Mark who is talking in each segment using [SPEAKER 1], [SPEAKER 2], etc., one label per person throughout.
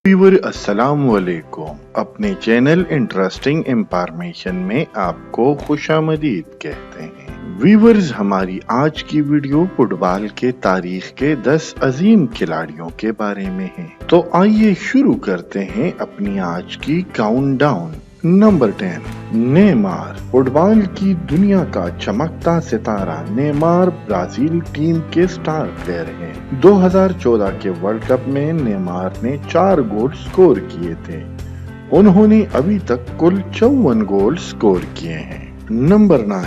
[SPEAKER 1] Viewer अस्सलाम वालेकुम। अपने चैनल इंटरेस्टिंग इंफॉर्मेशन में आपको खुशामदीद कहते हैं। व्यूअर्स, हमारी आज की वीडियो फुटबॉल के तारीख के 10 अजीम खिलाड़ियों के बारे में है। तो आइए शुरू करते हैं अपनी आज की काउंटडाउन। Number 10, Neymar. फुटबॉल की दुनिया का चमकता सितारा नेमार ब्राजील टीम के स्टार प्लेयर हैं। 2014 के वर्ल्ड कप में नेमार ने 4 गोल स्कोर किए थे। उन्होंने अभी तक कुल 54 गोल स्कोर किए हैं। Number 9,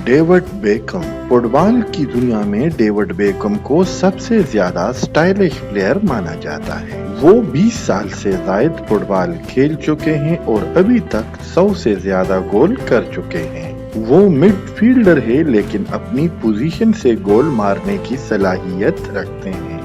[SPEAKER 1] David Beckham. फुटबॉल की दुनिया में डेविड बेकहम को सबसे ज्यादा स्टाइलिश प्लेयर माना जाता है। वो 20 साल से ज्यादा फुटबॉल खेल चुके हैं और अभी तक 100 से ज्यादा गोल कर चुके हैं। वो मिडफील्डर है लेकिन अपनी पोजीशन से गोल मारने की सलाहियत रखते हैं।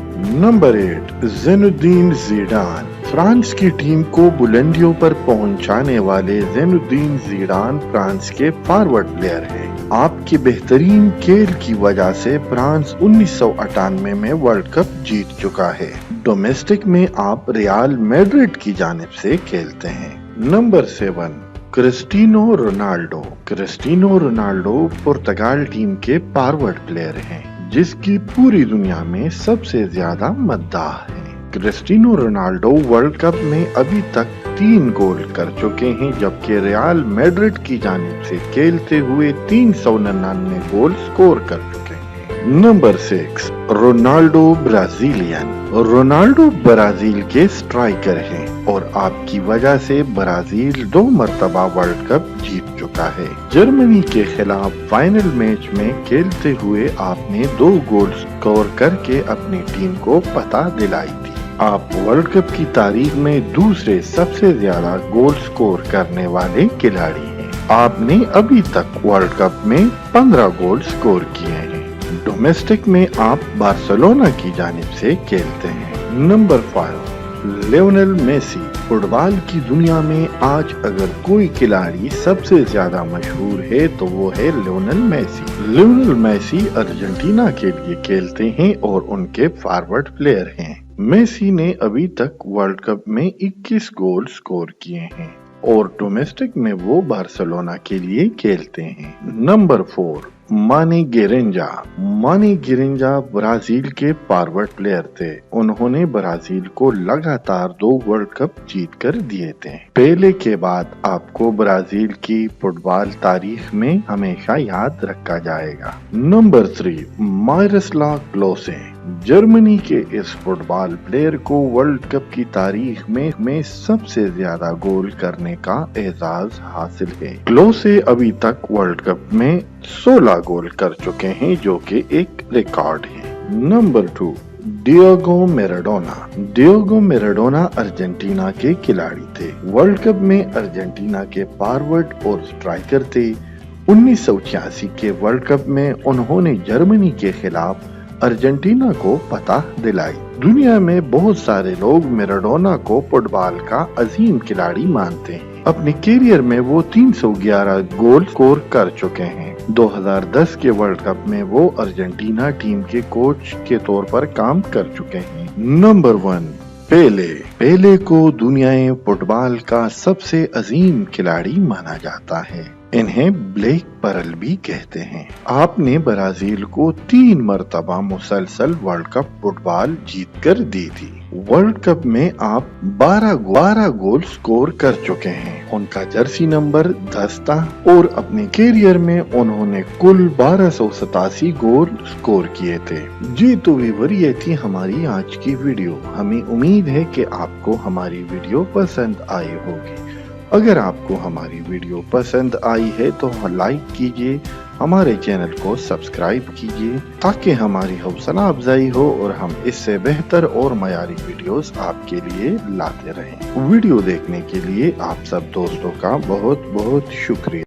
[SPEAKER 1] नंबर 8, ज़ैनुद्दीन ज़िडान। फ्रांस की टीम को बुलंदियों पर पहुंचाने वाले ज़ैनुद्दीन ज़िडान फ्रांस के फॉरवर्ड प्लेयर हैं। आपकी बेहतरीन खेल की वजह से फ्रांस 1998 में वर्ल्ड कप जीत चुका है। डोमेस्टिक में आप रियल मैड्रिड की जानिब से खेलते हैं। Number 7, Cristiano Ronaldo. Cristiano Ronaldo पुर्तगाल टीम के फॉरवर्ड प्लेयर हैं, जिसकी पूरी दुनिया में सबसे ज्यादा मद्दाह है। क्रिस्टियानो रोनाल्डो वर्ल्ड कप में अभी तक 3 गोल कर चुके हैं, जबकि रियल मैड्रिड की जानिब से खेलते हुए 399 गोल स्कोर कर चुके हैं। Number 6, Ronaldo Brazilian. Ronaldo Brazil के स्ट्राइकर हैं और आपकी वजह से ब्राजील 2 मरतबा वर्ल्ड कप जीत चुका है। जर्मनी के खिलाफ फाइनल मैच में खेलते हुए आपने 2 गोल स्कोर करके अपनी टीम को पता दिलाई थी। आप वर्ल्ड कप की तारीख में दूसरे सबसे ज्यादा गोल स्कोर करने वाले खिलाड़ी हैं। आपने अभी तक वर्ल्ड कप में 15 गोल स्कोर किए हैं। डोमेस्टिक में आप बार्सिलोना की जानिब से खेलते हैं। Number 5, Lionel Messi. फुटबॉल की दुनिया में आज अगर कोई खिलाड़ी सबसे ज्यादा मशहूर है तो वो है Lionel Messi. Lionel Messi Argentina के लिए खेलते हैं और उनके फॉरवर्ड प्लेयर हैं। मेसी ने अभी तक वर्ल्ड कप में 21 गोल स्कोर किए हैं और डोमेस्टिक में वो बार्सिलोना के लिए खेलते हैं। नंबर 4, मानी गिरिंजा। मानी गिरिंजा ब्राजील के फॉरवर्ड प्लेयर थे। उन्होंने ब्राजील को लगातार 2 वर्ल्ड कप जीत कर दिए थे। पेले के बाद आपको ब्राजील की फुटबॉल तारीख में हमेशा याद रखा जाएगा। नंबर 3, माइरोस्लाव क्लोसे। जर्मनी के इस फुटबॉल प्लेयर को वर्ल्ड कप की तारीख में सबसे ज्यादा गोल करने का एजाज हासिल है। क्लोसे अभी तक वर्ल्ड कप में 16 गोल कर चुके हैं, जो कि एक रिकॉर्ड है। Number 2, Diego Maradona. Diego Maradona Argentina के खिलाड़ी थे। वर्ल्ड कप में अर्जेंटीना के फॉरवर्ड और स्ट्राइकर थे। 1986 के वर्ल्ड कप में उन्होंने जर्मनी के खिलाफ अर्जेंटीना को पता दिलाई। दुनिया में बहुत सारे लोग मैराडोना को फुटबॉल का अजीम खिलाड़ी मानते हैं। अपने करियर में वो 311 गोल स्कोर कर चुके हैं। 2010 के वर्ल्ड कप में वो अर्जेंटीना टीम के कोच के तौर पर काम कर चुके हैं। नंबर 1, पेले। पेले को दुनियाई फुटबॉल का सबसे अजीम खिलाड़ी माना जाता है। इन्हें ब्लैक पर्ल भी कहते हैं। आपने ब्राजील को 3 मरतबा मुसलसल वर्ल्ड कप फुटबॉल जीत कर दी थी। वर्ल्ड कप में आप 12 गोल स्कोर कर चुके हैं। उनका जर्सी नंबर 10 था और अपने करियर में उन्होंने कुल 1287 गोल स्कोर किए थे। जी तो व्यूअर, ये थी हमारी आज की वीडियो। हमें उम्मीद है कि आपको हमारी वीडियो पसंद आई होगी। अगर आपको हमारी वीडियो पसंद आई है तो लाइक कीजिए, हमारे चैनल को सब्सक्राइब कीजिए ताकि हमारी हौसला अफजाई हो और हम इससे बेहतर और मयारी वीडियोस आपके लिए लाते रहें। वीडियो देखने के लिए आप सब दोस्तों का बहुत बहुत शुक्रिया।